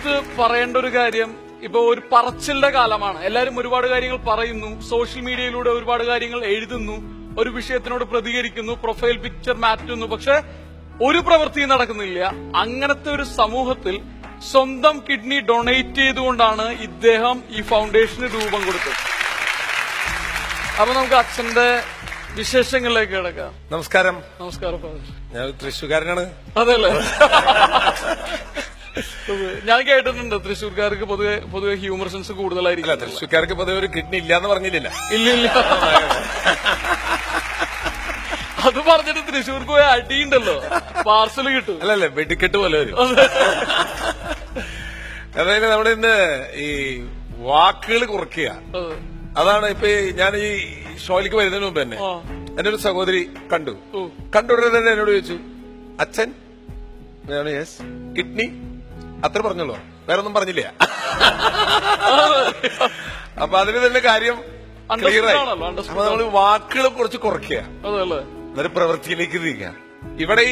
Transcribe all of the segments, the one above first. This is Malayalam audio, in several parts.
എടുത്ത് പറയേണ്ട ഒരു കാര്യം, ഇപ്പൊ ഒരു പറച്ചിലിന്റെ കാലമാണ്. എല്ലാരും ഒരുപാട് കാര്യങ്ങൾ പറയുന്നു, സോഷ്യൽ മീഡിയയിലൂടെ ഒരുപാട് കാര്യങ്ങൾ എഴുതുന്നു, ഒരു വിഷയത്തിനോട് പ്രതികരിക്കുന്നു, പ്രൊഫൈൽ പിക്ചർ മാറ്റുന്നു, പക്ഷെ ഒരു പ്രവൃത്തിയും നടക്കുന്നില്ല. അങ്ങനത്തെ ഒരു സമൂഹത്തിൽ സ്വന്തം കിഡ്നി ഡൊണേറ്റ് ചെയ്തുകൊണ്ടാണ് ഇദ്ദേഹം ഈ ഫൗണ്ടേഷന് രൂപം കൊടുത്തത്. അപ്പൊ നമുക്ക് അച്ഛന്റെ വിശേഷങ്ങളിലേക്ക് കിടക്കാം. നമസ്കാരം. നമസ്കാരം ഫാദർ. ഞാൻ തൃശ്ശൂർക്കാരനാണ്. അതെല്ലേ? ഞാൻ കേട്ടിട്ടുണ്ട് തൃശ്ശൂർക്കാർക്ക് പൊതുവെ ഹ്യൂമർ സെൻസ് കൂടുതലായിരിക്കും. തൃശ്ശൂർക്കാർക്ക് പൊതുവെ ഒരു കിഡ്നി ഇല്ലാന്ന് പറഞ്ഞില്ല. ഇല്ല അത് പറഞ്ഞിട്ട് തൃശ്ശൂർക്ക് പോയ അടിയുണ്ടല്ലോ, പാർസൽ കിട്ടും. അല്ലല്ലേ, വെടിക്കെട്ട് പോലെ വരും. അതായത് നമ്മുടെ ഇന്ന് ഈ വാക്കുകൾ കുറയ്ക്കുക, അതാണ്. ഇപ്പൊ ഞാൻ ഈ ഷോയിലേക്ക് വരുന്നതിന് മുമ്പ് തന്നെ എന്റെ ഒരു സഹോദരി കണ്ടുടനെ തന്നെ എന്നോട് ചോദിച്ചു, അച്ഛൻ യെസ് കിഡ്നി അത്ര പറഞ്ഞല്ലോ, വേറെ ഒന്നും പറഞ്ഞില്ല. അപ്പൊ അതിന് തന്നെ കാര്യം ക്ലിയറായി. അപ്പൊ നമ്മള് വാക്കുകൾ കുറച്ച് കുറയ്ക്കുക, അതൊരു പ്രവൃത്തിയിലേക്ക് തിരിക്കുക. ഇവിടെ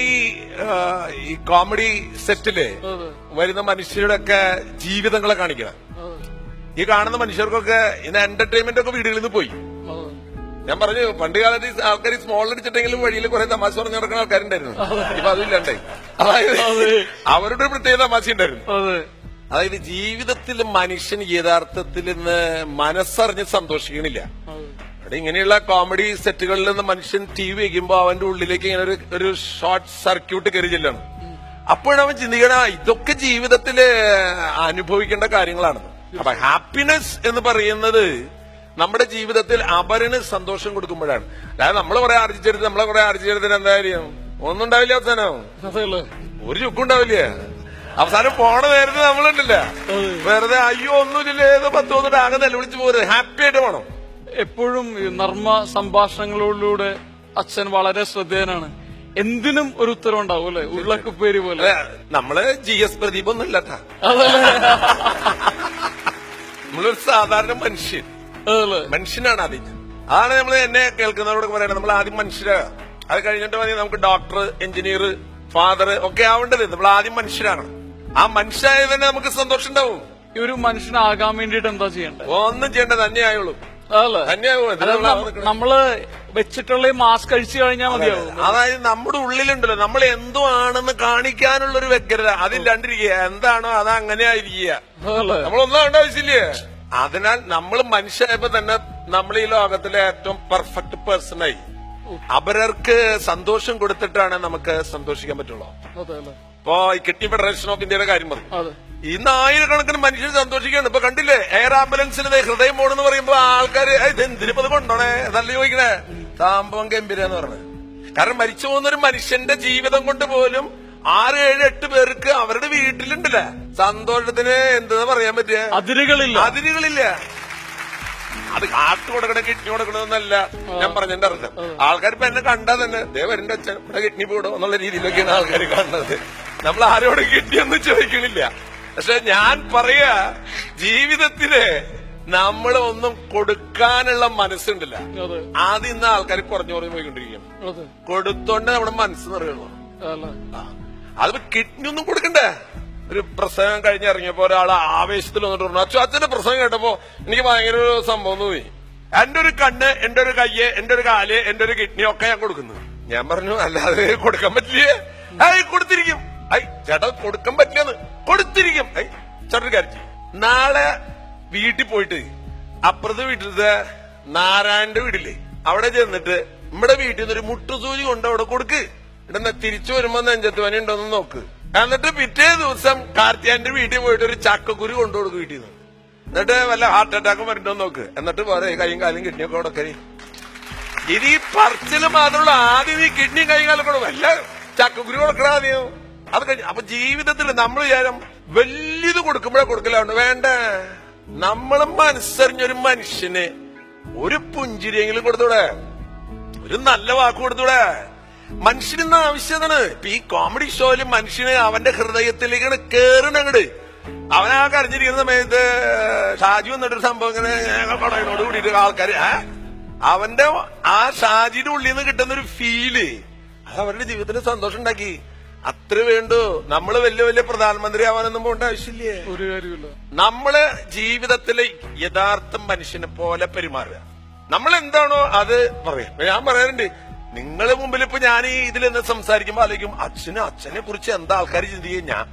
ഈ കോമഡി സെറ്റില് വരുന്ന മനുഷ്യരുടെ ഒക്കെ ജീവിതങ്ങളെ കാണിക്കണം. ഈ കാണുന്ന മനുഷ്യർക്കൊക്കെ ഇന്ന് എന്റർടൈൻമെന്റ് ഒക്കെ വീടുകളിൽ നിന്ന് പോയി. ഞാൻ പറഞ്ഞു, പണ്ട് കാലത്ത് ആൾക്കാർ സ്മോൾ അടിച്ചിട്ടെങ്കിലും വഴിയിൽ കുറെ തമാശ പറഞ്ഞു നടക്കുന്ന ആൾക്കാരുണ്ടായിരുന്നു. ഇപ്പൊ അതില്ലാണ്ടായി. അതായത് അവരുടെ ഒരു പ്രത്യേക തമാശ ഉണ്ടായിരുന്നു. അതായത് ജീവിതത്തിൽ മനുഷ്യൻ യഥാർത്ഥത്തിൽ ഇന്ന് മനസ്സറിഞ്ഞ് സന്തോഷിക്കണില്ല. അവിടെ ഇങ്ങനെയുള്ള കോമഡി സെറ്റുകളിൽ നിന്ന് മനുഷ്യൻ TV വയ്ക്കുമ്പോ അവന്റെ ഉള്ളിലേക്ക് ഇങ്ങനെ ഒരു ഷോർട്ട് സർക്യൂട്ട് കയറി ചെല്ലാണ്. അപ്പോഴവൻ ചിന്തിക്കണ ഇതൊക്കെ ജീവിതത്തില് അനുഭവിക്കേണ്ട കാര്യങ്ങളാണ്. അപ്പൊ ഹാപ്പിനെസ് എന്ന് പറയുന്നത് നമ്മുടെ ജീവിതത്തിൽ അപരന് സന്തോഷം കൊടുക്കുമ്പോഴാണ്. അതായത് നമ്മളെ കുറെ ആർജിച്ചെടുത്തിന് എന്താ കാര്യം? ഒന്നും ഉണ്ടാവില്ല. അവസാനം ഒരു ചുക്കുണ്ടാവില്ല. അവസാനം പോണ നേരത്തെ നമ്മളുണ്ടല്ല, വെറുതെ അയ്യോ ഒന്നുമില്ല, ഏതോ 10 വന്നിട്ട് ആകെ നിലവിളിച്ച് പോരുത്. ഹാപ്പി ആയിട്ട് വേണം. എപ്പോഴും നർമ്മ സംഭാഷണങ്ങളിലൂടെ അച്ഛൻ വളരെ ശ്രദ്ധേയനാണ്. എന്തിനും ഒരു ഉത്തരവുണ്ടാവും അല്ലെ, ഉരുളക്കുപ്പേരി പോലെ. നമ്മള് GS പ്രദീപ് ഒന്നും ഇല്ലട്ടാ, നമ്മളൊരു സാധാരണ മനുഷ്യനാണ് ആദ്യം. അതാണ് നമ്മൾ എന്നെ കേൾക്കുന്നവരോട് പറയുന്നത്. നമ്മൾ ആദ്യം മനുഷ്യരാണ്, അത് കഴിഞ്ഞിട്ട് മതി നമുക്ക് ഡോക്ടർ, എഞ്ചിനീയർ, ഫാദർ ഒക്കെ ആവേണ്ടത്. നമ്മൾ ആദ്യം മനുഷ്യരാണ്. ആ മനുഷ്യരായ തന്നെ നമുക്ക് സന്തോഷം ഉണ്ടാവും. ഈ ഒരു മനുഷ്യനാകാൻ വേണ്ടിട്ട് എന്താ ചെയ്യേണ്ടത്? ഒന്നും ചെയ്യേണ്ടത് തന്നെ ആയുള്ളൂ. നമ്മള് വെച്ചിട്ടുള്ള മാസ്ക് കഴിച്ചു കഴിഞ്ഞാൽ മതിയാവും. അതായത് നമ്മുടെ ഉള്ളിലുണ്ടല്ലോ, നമ്മൾ എന്തോ ആണെന്ന് കാണിക്കാനുള്ള ഒരു വ്യഗ്രത അതില്ലാണ്ടിരിക്കുക. എന്താണോ അത് അങ്ങനെ ആയിരിക്കുക. നമ്മളൊന്നും ആവേണ്ട ആവശ്യമില്ല. അതിനാൽ നമ്മൾ മനുഷ്യരായപ്പോ തന്നെ നമ്മൾ ഈ ലോകത്തിലെ ഏറ്റവും പെർഫെക്റ്റ് പേഴ്സണായി അപരർക്ക് സന്തോഷം കൊടുത്തിട്ടാണ് നമുക്ക് സന്തോഷിക്കാൻ പറ്റുള്ളൂ. ഇപ്പൊ ഈ കിഡ്നി ഫെഡറേഷൻ ഓഫ് ഇന്ത്യയുടെ കാര്യം പറഞ്ഞു, ഇന്ന് ആയിരക്കണക്കിന് മനുഷ്യർ സന്തോഷിക്കുകയാണ്. ഇപ്പൊ കണ്ടില്ലേ, എയർ ആംബുലൻസിന് ഹൃദയം പോണെന്ന് പറയുമ്പോ ആൾക്കാര് എന്തിനിപ്പത് കൊണ്ടോണേ നല്ല ചോദിക്കണേ, സംഭവം ഗംഭീരെന്ന് പറഞ്ഞത്. കാരണം മരിച്ചു പോകുന്നൊരു മനുഷ്യന്റെ ജീവിതം കൊണ്ട് പോലും 6, 7, 8 പേർക്ക് അവരുടെ വീട്ടിലുണ്ടല്ലേ സന്തോഷത്തിന് എന്താ പറയാൻ പറ്റുക? അതിരുകളില്ല. അത് കാട്ട് കൊടുക്കണ കിഡ്നി കൊടുക്കണമെന്നല്ല ഞാൻ പറഞ്ഞതിന്റെ അർത്ഥം. ആൾക്കാർ ഇപ്പൊ എന്നെ കണ്ടാ തന്നെ ദേ വരണ്ട അച്ഛൻ ഇവിടെ കിഡ്നി പോടും എന്നുള്ള രീതിയിലൊക്കെയാണ് ആൾക്കാർ കാണുന്നത്. നമ്മൾ ആരോടും കിഡ്നി ഒന്നും ചോദിക്കണില്ല. പക്ഷെ ഞാൻ പറയാ, ജീവിതത്തില് നമ്മൾ ഒന്നും കൊടുക്കാനുള്ള മനസ്സുണ്ടല്ല, ആദ്യം ഇന്ന് ആൾക്കാർ കുറഞ്ഞു പോയിക്കൊണ്ടിരിക്കും. കൊടുത്തോണ്ട് നമ്മുടെ മനസ്സ് നിറയുള്ളൂ. അതിപ്പോ കിഡ്നി ഒന്നും കൊടുക്കണ്ടേ. ഒരു പ്രസംഗം കഴിഞ്ഞിറങ്ങിയപ്പോ ഒരാൾ ആവേശത്തിൽ വന്നിട്ട് പറഞ്ഞു, അച്ഛന്റെ പ്രസംഗം കേട്ടപ്പോ എനിക്ക് ഭയങ്കര ഒരു സംഭവം തോന്നി. എന്റെ ഒരു കണ്ണ്, എന്റെ ഒരു കയ്യ്, എന്റെ ഒരു കാല്, എന്റെ ഒരു കിഡ്നി ഒക്കെ ഞാൻ കൊടുക്കുന്നു. ഞാൻ പറഞ്ഞു, അല്ലാതെ കൊടുക്കാൻ പറ്റില്ലേ? കൊടുത്തിരിക്കും. ചേട്ടാ കൊടുക്കാൻ പറ്റില്ലെന്ന്. കൊടുത്തിരിക്കും. ചേട്ടൊരു കാര്യം, നാളെ വീട്ടിൽ പോയിട്ട് അപ്പുറത്തെ വീട്ടിലത്തെ നാരായണന്റെ വീട്ടില്ലേ അവിടെ ചെന്നിട്ട് നമ്മുടെ വീട്ടിൽ നിന്നൊരു മുട്ടുസൂചി കൊണ്ട് അവിടെ കൊടുക്ക്. ഇവിടെ തിരിച്ചു വരുമ്പോ നെഞ്ചത്ത് പനി ഉണ്ടോന്ന് നോക്ക്. എന്നിട്ട് പിറ്റേ ദിവസം കാർത്തിയാന്റെ വീട്ടിൽ പോയിട്ട് ഒരു ചക്കക്കുരു കൊണ്ടുകൊടുക്കും വീട്ടിൽ നിന്ന്. എന്നിട്ട് വല്ല ഹാർട്ട് അറ്റാക്കും വരണ്ടോന്ന് നോക്ക്. എന്നിട്ട് പോരെ കൈയും കാലും കിഡ്നിയൊക്കെ കൊടുക്കരി. ഇത് ഈ പറച്ചില് മാത്രമുള്ള. ആദ്യം ഈ കിഡ്നിയും കൈയും കാലും കൊടുക്കും, അല്ല ചക്കക്കുരു കൊടുക്കണം ആദ്യം. അത് കഴിഞ്ഞ് അപ്പൊ ജീവിതത്തിൽ നമ്മൾ വിചാരം വലിയത് കൊടുക്കുമ്പോഴേ കൊടുക്കലാണ്. വേണ്ട, നമ്മളും മനസ്സറിഞ്ഞൊരു മനുഷ്യന് ഒരു പുഞ്ചിരിയെങ്കിലും കൊടുത്തൂടെ, ഒരു നല്ല വാക്ക് കൊടുത്തൂടെ. മനുഷ്യന് ആവശ്യമാണ്. ഇപ്പൊ ഈ കോമഡി ഷോയില് മനുഷ്യന് അവന്റെ ഹൃദയത്തിലേക്കാണ് കേറണങ്ങട്. അവനാ കരഞ്ഞിരിക്കുന്ന സമയത്ത് ഷാജി വന്നിട്ടൊരു സംഭവം ഇങ്ങനെ കൊടയോട് കൂടിയിട്ട് ആൾക്കാര് അവന്റെ ആ ഷാജിയുടെ ഉള്ളിൽ നിന്ന് കിട്ടുന്ന ഒരു ഫീല് അത് അവരുടെ ജീവിതത്തിന് സന്തോഷം ഉണ്ടാക്കി. അത്ര വേണ്ടു. നമ്മള് വലിയ വലിയ പ്രധാനമന്ത്രി ആവാനൊന്നും പോകേണ്ട ആവശ്യമില്ലേ. ഒരു കാര്യമില്ല. നമ്മള് ജീവിതത്തില് യഥാർത്ഥ മനുഷ്യനെ പോലെ പെരുമാറുക. നമ്മൾ എന്താണോ അത് പറയാം. ഞാൻ പറയാറുണ്ട്, നിങ്ങളെ മുമ്പിൽ ഇപ്പൊ ഞാൻ ഇതിൽ നിന്ന് സംസാരിക്കുമ്പോ ആലോചിക്കും, അച്ഛനെ കുറിച്ച് എന്താ ആൾക്കാർ ചിന്തിക്കുക, ഞാൻ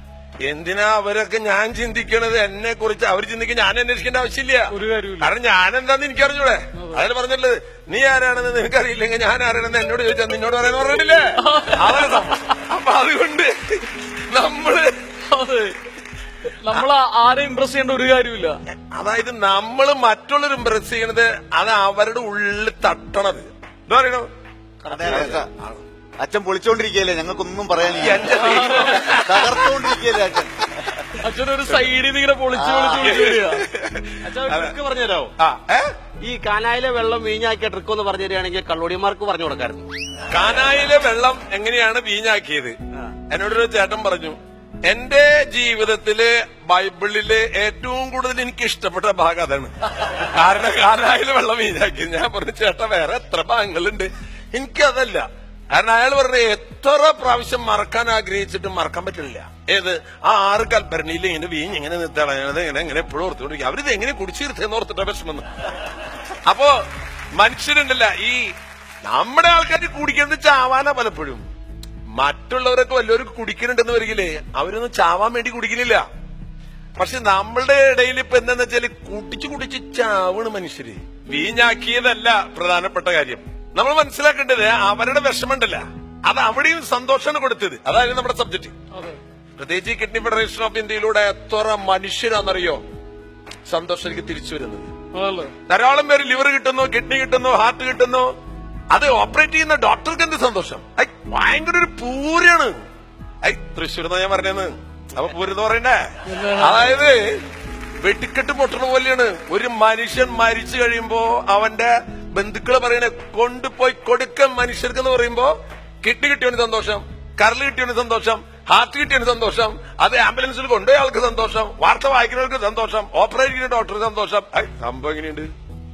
എന്തിനാ അവരൊക്കെ ഞാൻ ചിന്തിക്കണത്, എന്നെ കുറിച്ച് അവർ ചിന്തിക്കുക, ഞാൻ അന്വേഷിക്കേണ്ട ആവശ്യമില്ല. ഒരു കാര്യമില്ല. കാരണം ഞാൻ എന്താന്ന് എനിക്ക് അറിഞ്ഞൂടെ. അതിൽ പറഞ്ഞുള്ളത്, നീ ആരാണെന്ന് നിനക്കറിയില്ലെങ്കിൽ ഞാൻ ആരാണെന്ന് എന്നോട് ചോദിച്ചാൽ നിന്നോട് പറയാന്ന് പറഞ്ഞിട്ടില്ലേ. അതാണ് സംഭവം. അപ്പൊ അതുകൊണ്ട് നമ്മള് ആരെ ഇംപ്രസ് ചെയ്യേണ്ട ഒരു കാര്യമില്ല. അതായത് നമ്മള് മറ്റുള്ളവർ ഇംപ്രസ് ചെയ്യണത് അത് അവരുടെ ഉള്ളിൽ തട്ടണത്. എന്താ പറയണോ, അച്ഛൻ പൊളിച്ചോണ്ടിരിക്കല്ലേ, ഞങ്ങൾക്കൊന്നും പറയാനില്ല. തകർത്തോണ്ടിരിക്കല്ലേ അച്ഛൻ. അച്ഛനൊരു സൈഡിൽ നിന്ന് ഇങ്ങനെ പൊളിച്ചു വരിക. അച്ഛൻ പറഞ്ഞുതരാവോ? ഈ കാനായിലെ വെള്ളം വീഞ്ഞാക്കിയ ട്രിക്ക് ഒന്ന് പറഞ്ഞു തരികയാണെങ്കിൽ കള്ളോടിയന്മാർക്ക് പറഞ്ഞു കൊടുക്കായിരുന്നു. കാനായിലെ വെള്ളം എങ്ങനെയാണ് വീഞ്ഞാക്കിയത്? എന്നോടൊരു ചേട്ടൻ പറഞ്ഞു, എന്റെ ജീവിതത്തില് ബൈബിളില് ഏറ്റവും കൂടുതൽ എനിക്ക് ഇഷ്ടപ്പെട്ട ഭാഗം അതാണ്. കാരണം കാനായിലെ വെള്ളം വീഞ്ഞാക്കിയത്. ഞാൻ പറഞ്ഞു, ചേട്ടാ വേറെ എത്ര ഭാഗങ്ങളുണ്ട്, എനിക്കതല്ല. കാരണം അയാൾ പറഞ്ഞ എത്ര പ്രാവശ്യം മറക്കാൻ ആഗ്രഹിച്ചിട്ടും മറക്കാൻ പറ്റില്ല. ഏത് ആ 6 കൽപ്പരണിയിൽ ഇങ്ങനെ വീഞ്ഞ് ഇങ്ങനെ നിർത്തണത് ഇങ്ങനെ എപ്പോഴും ഓർത്തുകൊണ്ടിരിക്കും. അവരിത് എങ്ങനെ കുടിച്ചിരുത്തേന്ന് ഓർത്തിട്ട വിഷമെന്ന്. അപ്പോ മനുഷ്യരുണ്ടല്ല, ഈ നമ്മുടെ ആൾക്കാർ കുടിക്കുന്നത് ചാവാനാ പലപ്പോഴും. മറ്റുള്ളവരൊക്കെ വല്ലവരും കുടിക്കുന്നുണ്ടെന്ന് വരികില്ലേ, അവരൊന്നും ചാവാൻ വേണ്ടി കുടിക്കുന്നില്ല. പക്ഷെ നമ്മളുടെ ഇടയിൽ ഇപ്പൊ എന്താന്ന് വെച്ചാല് കുടിച്ച് ചാവണ് മനുഷ്യര്. വീഞ്ഞാക്കിയതല്ല പ്രധാനപ്പെട്ട കാര്യം. നമ്മൾ മനസ്സിലാക്കേണ്ടത് അവരുടെ വിഷമമുണ്ടല്ല, അത് അവിടെയും സന്തോഷമാണ് കൊടുത്തത്. അതായത് നമ്മുടെ സബ്ജക്ട്. പ്രത്യേകിച്ച് കിഡ്നി ഫെഡറേഷൻ ഓഫ് ഇന്ത്യയിലൂടെ എത്ര മനുഷ്യരാണെന്നറിയോ സന്തോഷത്തിലേക്ക് തിരിച്ചു വരുന്നത്. ധാരാളം പേര് ലിവർ കിട്ടുന്നു, കിഡ്നി കിട്ടുന്നു, ഹാർട്ട് കിട്ടുന്നു. അത് ഓപ്പറേറ്റ് ചെയ്യുന്ന ഡോക്ടർക്ക് എന്ത് സന്തോഷം. ഭയങ്കര ഒരു പൂരാണ്. തൃശ്ശൂർ ഞാൻ പറഞ്ഞത്. അപ്പൊ പൂരെന്ന് പറയണ്ടേ, അതായത് വെട്ടിക്കെട്ട് പൊട്ടണ പോലെയാണ്. ഒരു മനുഷ്യൻ മരിച്ചു കഴിയുമ്പോ അവന്റെ ബന്ധുക്കള് പറയണേ കൊണ്ടുപോയി കൊടുക്കാൻ മനുഷ്യർക്ക് എന്ന് പറയുമ്പോ, കിഡ്നി കിട്ടിയവന് സന്തോഷം, കരൾ കിട്ടിയവന് സന്തോഷം, ഹാർട്ട് കിട്ടിയവന് സന്തോഷം, അത് ആംബുലൻസിൽ കൊണ്ടുപോയ ആൾക്ക് സന്തോഷം, വാർത്ത വായിക്കുന്നവർക്ക് സന്തോഷം, ഓപ്പറേറ്റ് ചെയ്യുന്ന ഡോക്ടർക്ക് സന്തോഷം. സംഭവം എങ്ങനെയുണ്ട്?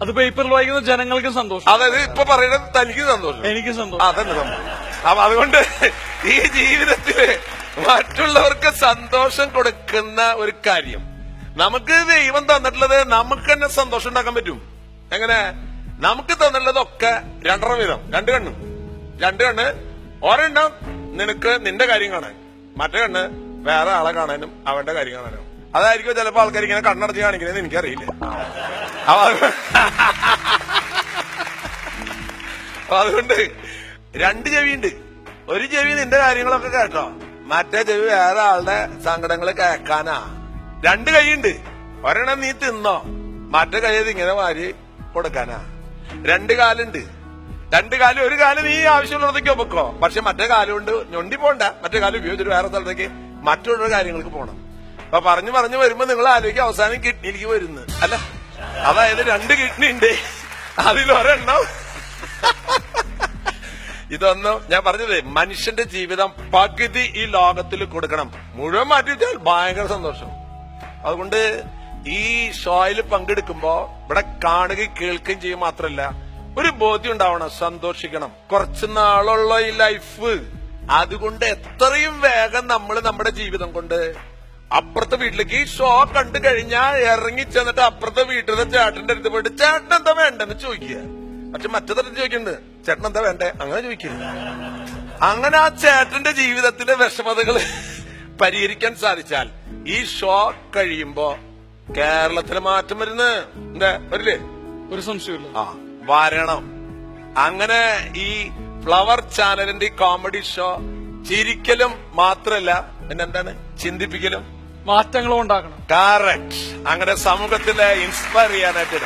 അത് പേപ്പറിൽ വായിക്കുന്ന ജനങ്ങൾക്ക് സന്തോഷം. അതായത് ഇപ്പൊ പറയുന്നത് തനിക്ക് സന്തോഷം, എനിക്ക് സന്തോഷം. അതന്നെ സംഭവം. അപ്പൊ അതുകൊണ്ട് ഈ ജീവിതത്തില് മറ്റുള്ളവർക്ക് സന്തോഷം കൊടുക്കുന്ന ഒരു കാര്യം നമുക്ക് ദൈവം തന്നിട്ടുള്ളത് നമുക്ക് തന്നെ സന്തോഷം ഉണ്ടാക്കാൻ പറ്റും. എങ്ങനെ? നമുക്ക് തന്നിട്ടുള്ളതൊക്കെ 2 വീതം, 2 കണ്ണ്. ഒരെണ്ണം നിനക്ക് നിന്റെ കാര്യം കാണാൻ, മറ്റേ കണ്ണ് വേറെ ആളെ കാണാനും അവന്റെ കാര്യം കാണാനും. അതായിരിക്കും ചിലപ്പോ ആൾക്കാർ ഇങ്ങനെ കണ്ണടച്ച് കാണിക്കണേന്ന് എനിക്കറിയില്ല. അതുകൊണ്ട് 2 ചെവിയുണ്ട്. ഒരു ചെവി നിന്റെ കാര്യങ്ങളൊക്കെ കേട്ടോ, മറ്റേ ചെവി വേറെ ആളുടെ സങ്കടങ്ങൾ കേൾക്കാനാ. 2 കൈയുണ്ട്. ഒരെണ്ണം നീ തിന്നോ, മറ്റേ കൈ ഇങ്ങനെ വാരി കൊടുക്കാനാ. 2 കാലുണ്ട്. 2 കാല്, ഒരു കാല് നീ ആവശ്യമുള്ളതൊക്കെ വെക്കോ, പക്ഷെ മറ്റേ കാലുകൊണ്ട് ഞൊണ്ടി പോണ്ട, മറ്റേ കാലം ഉപയോഗിച്ചിട്ട് വേറെ സ്ഥലത്തേക്ക് മറ്റുള്ള കാര്യങ്ങൾക്ക് പോകണം. അപ്പൊ പറഞ്ഞു വരുമ്പോ നിങ്ങൾ ആലോചിക്കുക അവസാനം കിഡ്നിയിലേക്ക് വരുന്നു അല്ല. അതായത് 2 കിഡ്നി ഉണ്ട്, അതിലൊരെണ്ണം. ഇതൊന്നും ഞാൻ പറഞ്ഞത്, മനുഷ്യന്റെ ജീവിതം പകുതി ഈ ലോകത്തിൽ കൊടുക്കണം. മുഴുവൻ മാറ്റി വെച്ചാൽ ഭയങ്കര സന്തോഷം. അതുകൊണ്ട് ഈ ഷോയിൽ പങ്കെടുക്കുമ്പോ ഇവിടെ കാണുകയും കേൾക്കുകയും ചെയ്യും മാത്രല്ല, ഒരു ബോധ്യം ഉണ്ടാവണം, സന്തോഷിക്കണം. കുറച്ചു നാളുള്ള ഈ ലൈഫ്, അതുകൊണ്ട് എത്രയും വേഗം നമ്മൾ നമ്മുടെ ജീവിതം കൊണ്ട് അപ്പുറത്തെ വീട്ടിലേക്ക് ഈ ഷോ കണ്ടു കഴിഞ്ഞാൽ ഇറങ്ങി ചെന്നിട്ട് അപ്പുറത്തെ വീട്ടിലെ ചേട്ടന്റെ അടുത്ത് പോയിട്ട് ചേട്ടൻ എന്താ വേണ്ടെന്ന് ചോദിക്കുക. പക്ഷെ മറ്റേതരത്ത് ചോദിക്കുന്നുണ്ട്, ചേട്ടൻ എന്താ വേണ്ടേ, അങ്ങനെ ചോദിക്കരുത്. അങ്ങനെ ആ ചേട്ടന്റെ ജീവിതത്തിലെ വിഷമതകൾ പരിഹരിക്കാൻ സാധിച്ചാൽ ഈ ഷോ കഴിയുമ്പോ കേരളത്തിലെ മാറ്റം വരുന്നത് എന്താ വരില്ലേ? ഒരു സംശയമില്ല. വരണം. അങ്ങനെ ഈ ഫ്ലവർ ചാനലിന്റെ കോമഡി ഷോ ചിരിക്കലും മാത്രല്ല, പിന്നെന്താണ്, ചിന്തിപ്പിക്കലും മാറ്റങ്ങളും ഉണ്ടാക്കണം. കറക്റ്റ്. അങ്ങനെ സമൂഹത്തിലെ ഇൻസ്പയർ ചെയ്യാനായിട്ട്